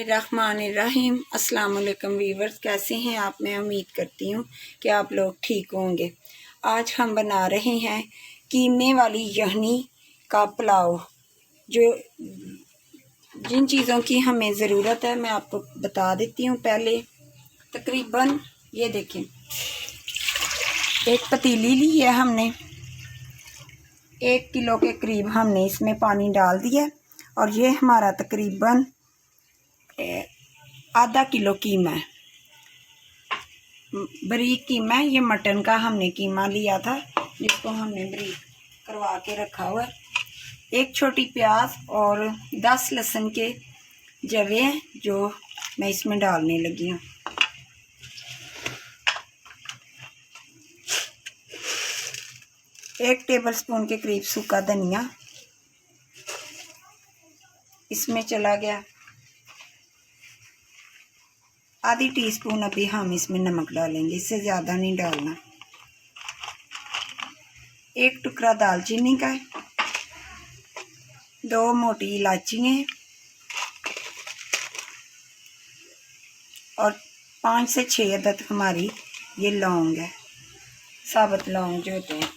बिस्मिल्लाहिर्रहमानिर्रहीम। अस्सलाम वालेकुम वीवर्स, कैसे हैं आप? मैं उम्मीद करती हूँ कि आप लोग ठीक होंगे। आज हम बना रहे हैं कीमे वाली यखनी का पुलाव। जो जिन चीज़ों की हमें ज़रूरत है मैं आपको बता देती हूँ। पहले तकरीबन ये देखें, एक पतीली ली है हमने, 1 किलो के करीब हमने इसमें पानी डाल दिया और ये हमारा तकरीबन आधा किलो कीमा है, बारीक कीमा है। ये मटन का हमने कीमा लिया था जिसको हमने बारीक करवा के रखा हुआ है। 1 छोटी प्याज और 10 लहसुन के जवे हैं जो मैं इसमें डालने लगी हूँ। एक टेबलस्पून के करीब सूखा धनिया इसमें चला गया। आधी टीस्पून अभी हम इसमें नमक डालेंगे, इससे ज़्यादा नहीं डालना। 1 टुकड़ा दालचीनी का है, 2 मोटी इलायचियाँ हैं और 5 से 6 अदद हमारी ये लौंग है, साबुत लौंग जो होते हैं।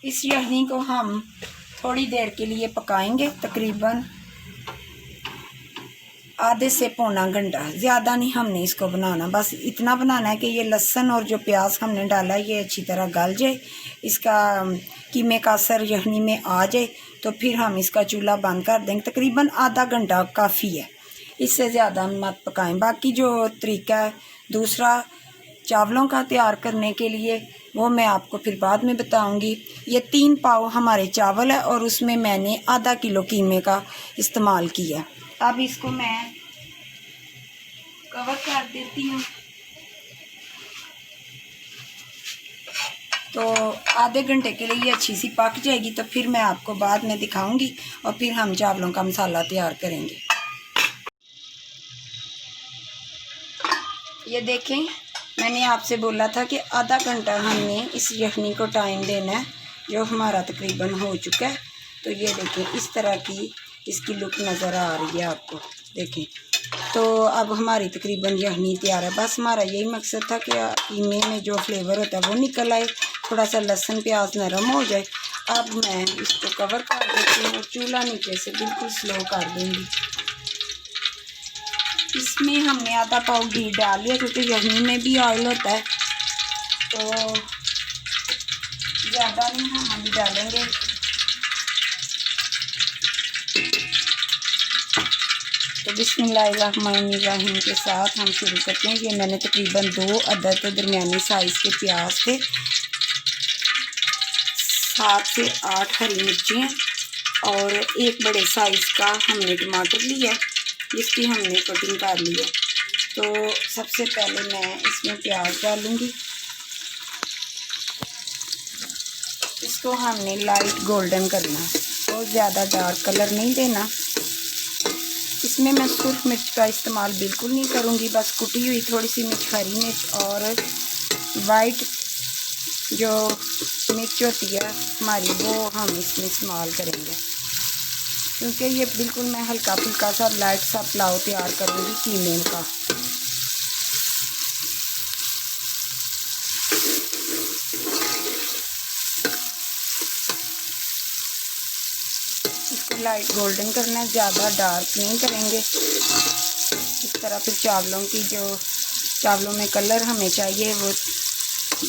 इस यखनी को हम थोड़ी देर के लिए पकाएंगे, तकरीबन आधे से पौना घंटा। ज़्यादा नहीं हमने इसको बनाना, बस इतना बनाना है कि ये लहसुन और जो प्याज हमने डाला है ये अच्छी तरह गल जाए, इसका कीमे का असर यखनी में आ जाए, तो फिर हम इसका चूल्हा बंद कर देंगे। तकरीबन आधा घंटा काफ़ी है, इससे ज़्यादा मत पकाएं। बाकी जो तरीका है दूसरा चावलों का तैयार करने के लिए वो मैं आपको फिर बाद में बताऊंगी। ये 3 पाव हमारे चावल है और उसमें मैंने आधा किलो कीमे का इस्तेमाल किया। अब इसको मैं कवर कर देती हूँ, तो आधे घंटे के लिए ये अच्छी सी पक जाएगी, तो फिर मैं आपको बाद में दिखाऊंगी और फिर हम चावलों का मसाला तैयार करेंगे। ये देखें, मैंने आपसे बोला था कि आधा घंटा हमने इस यखनी को टाइम देना है, जो हमारा तकरीबन हो चुका है। तो ये देखें, इस तरह की इसकी लुक नज़र आ रही है आपको, देखें। तो अब हमारी तकरीबन यखनी तैयार है। बस हमारा यही मकसद था कि कीमे में जो फ्लेवर होता है वो निकल आए, थोड़ा सा लहसुन प्याज नरम हो जाए। अब मैं इसको कवर कर देती हूँ और चूल्हा नीचे से बिल्कुल स्लो कर दूँगी। इसमें हमने आधा पाव घी डाल लिया क्योंकि यखनी में भी ऑयल होता है, तो ज़्यादा नहीं हम अभी डालेंगे। तो बिस्मिल्लाहिर्रहमानिर्रहीम के साथ हम शुरू करते हैं। ये मैंने तकरीबन 2 अदद दरमियानी साइज़ के प्याज थे, 7 से 8 हरी मिर्चियाँ और 1 बड़े साइज़ का हमने टमाटर लिया, जिसकी हमने कटिंग कर ली है। तो सबसे पहले मैं इसमें प्याज डालूँगी। इसको हमने लाइट गोल्डन करना, बहुत ज़्यादा डार्क कलर नहीं देना। इसमें मैं सुर्ख मिर्च का इस्तेमाल बिल्कुल नहीं करूँगी, बस कुटी हुई थोड़ी सी मिर्च, हरी मिर्च और वाइट जो मिर्च होती है हमारी, वो हम इसमें इस्तेमाल करेंगे, क्योंकि ये बिल्कुल मैं हल्का फुल्का सा लाइट सा पुलाव तैयार करूँगी कीमे का। इसको लाइट गोल्डन करना है, ज़्यादा डार्क नहीं करेंगे। इस तरह फिर चावलों में कलर हमें चाहिए वो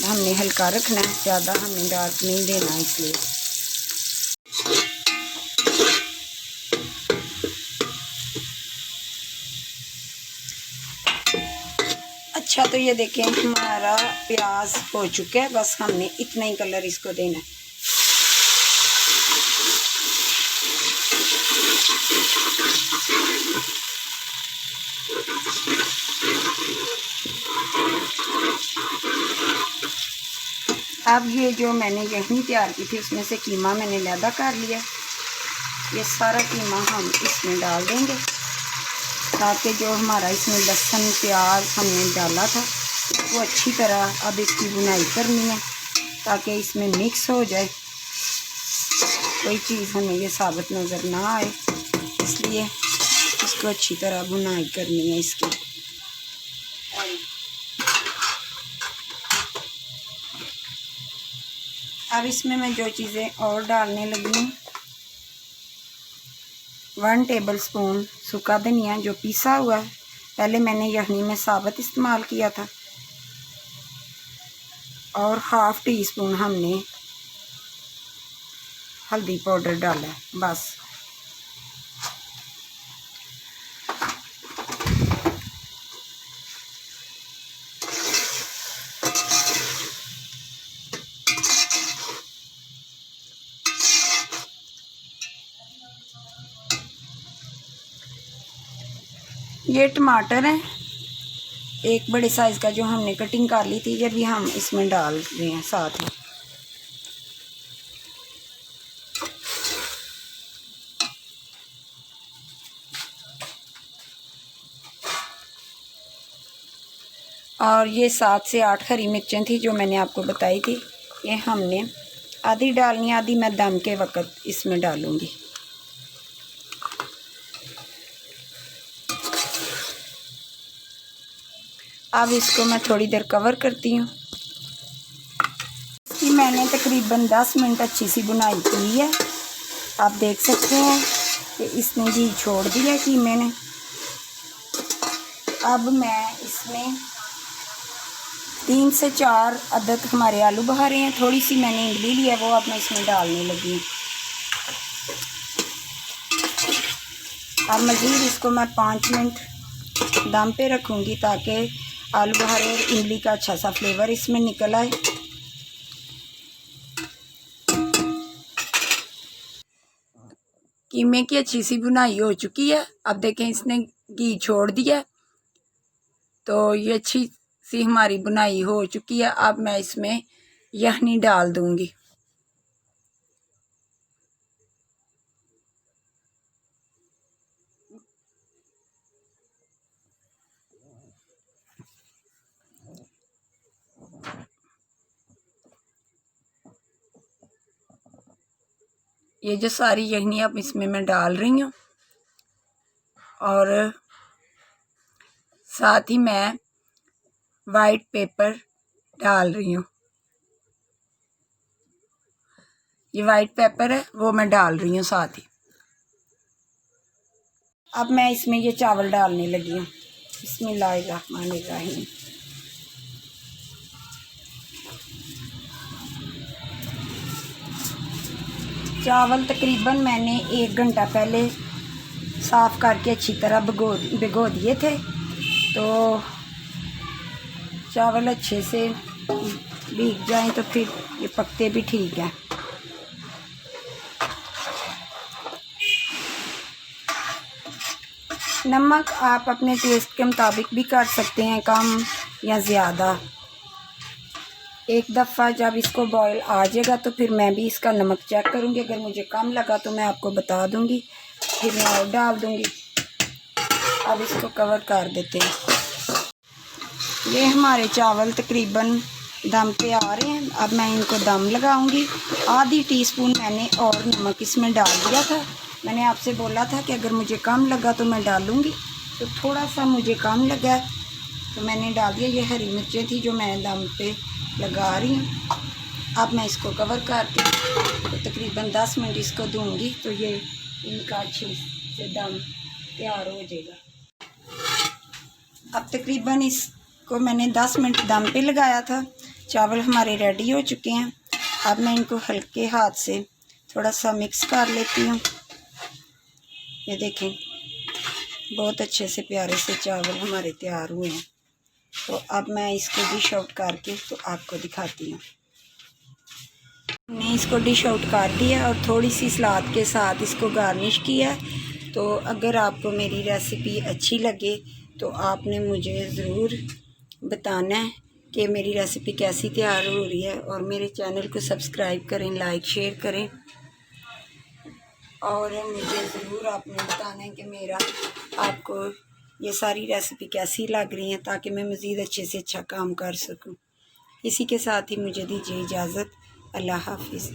हमने हल्का रखना है, ज़्यादा हमने डार्क नहीं देना इसलिए। अच्छा, तो ये देखें हमारा प्याज हो चुका है, बस हमने इतना ही कलर इसको देना है। अब ये जो मैंने यखनी तैयार की थी उसमें से कीमा मैंने लैदा कर लिया। ये सारा कीमा हम इसमें डाल देंगे, ताकि जो हमारा इसमें लहसुन प्याज हमने डाला था वो अच्छी तरह अब इसकी बुनाई करनी है, ताकि इसमें मिक्स हो जाए, कोई चीज़ हमें ये साबित नज़र ना आए। इसलिए इसको अच्छी तरह भुनाई करनी है इसकी। अब इसमें मैं जो चीज़ें और डालने लगी हूँ, 1 टेबलस्पून सूखा धनिया जो पिसा हुआ है, पहले मैंने यखनी में साबुत इस्तेमाल किया था, और 1/2 टीस्पून हमने हल्दी पाउडर डाला है बस। ये टमाटर है एक बड़े साइज़ का जो हमने कटिंग कर ली थी, ये भी हम इसमें डाल रहे हैं साथ में। और ये 7 से 8 हरी मिर्चें थी जो मैंने आपको बताई थी, ये हमने आधी डालनी, आधी मैं दम के वक़्त इसमें डालूँगी। अब इसको मैं थोड़ी देर कवर करती हूँ। इसकी मैंने तकरीबन 10 मिनट अच्छी सी बुनाई की है। आप देख सकते हैं कि इसने घी छोड़ दिया कीमे ने। अब मैं इसमें 3 से 4 अदद हमारे आलू बहारे हैं, थोड़ी सी मैंने इमली ली है, वो अब मैं इसमें डालने लगी हूँ। अब मज़ीद इसको मैं 5 मिनट दम पे रखूँगी ताकि आलू बहारे और इमली का अच्छा सा फ्लेवर इसमें निकल आए। कीमे की अच्छी सी बुनाई हो चुकी है। अब देखें इसने घी छोड़ दिया, तो ये अच्छी सी हमारी बुनाई हो चुकी है। अब मैं इसमें यखनी डाल दूंगी। ये जो सारी यखनी अब इसमें मैं डाल रही हूँ, और साथ ही मैं वाइट पेपर डाल रही हूँ। ये वाइट पेपर है वो मैं डाल रही हूँ साथ ही। अब मैं इसमें ये चावल डालने लगी हूँ। बिस्मिल्लाहिर्रहमानिर्रहीम। चावल तकरीबन मैंने 1 घंटा पहले साफ़ करके अच्छी तरह भिगो दिए थे, तो चावल अच्छे से भीग जाएं तो फिर ये पकते भी ठीक है। नमक आप अपने टेस्ट के मुताबिक भी कर सकते हैं, कम या ज़्यादा। एक दफ़ा जब इसको बॉयल आ जाएगा तो फिर मैं भी इसका नमक चेक करूँगी, अगर मुझे कम लगा तो मैं आपको बता दूँगी, फिर मैं और डाल दूँगी। अब इसको कवर कर देते हैं। ये हमारे चावल तकरीबन दम पे आ रहे हैं। अब मैं इनको दम लगाऊंगी। आधी टीस्पून मैंने और नमक इसमें डाल दिया था। मैंने आपसे बोला था कि अगर मुझे कम लगा तो मैं डालूंगी, तो थोड़ा सा मुझे कम लगा तो मैंने डाल दिया। ये हरी मिर्चें थी जो मैं दम पे लगा रही हूँ। अब मैं इसको कवर करके तो तकरीबन 10 मिनट इसको दूंगी, तो ये इनका अच्छे से दम तैयार हो जाएगा। अब तकरीबन इसको मैंने 10 मिनट दम पे लगाया था। चावल हमारे रेडी हो चुके हैं। अब मैं इनको हल्के हाथ से थोड़ा सा मिक्स कर लेती हूँ। ये देखें बहुत अच्छे से प्यारे से चावल हमारे तैयार हुए हैं। तो अब मैं इसको डिश आउट करके तो आपको दिखाती हूँ। मैंने इसको डिश आउट कर दिया और थोड़ी सी सलाद के साथ इसको गार्निश किया। तो अगर आपको मेरी रेसिपी अच्छी लगे तो आपने मुझे ज़रूर बताना है कि मेरी रेसिपी कैसी तैयार हो रही है, और मेरे चैनल को सब्सक्राइब करें, लाइक शेयर करें, और मुझे ज़रूर आपने बताना है कि मेरा आपको ये सारी रेसिपी कैसी लग रही है, ताकि मैं मज़ीद अच्छे से अच्छा काम कर सकूं। इसी के साथ ही मुझे दीजिए इजाज़त। अल्लाह हाफिज़।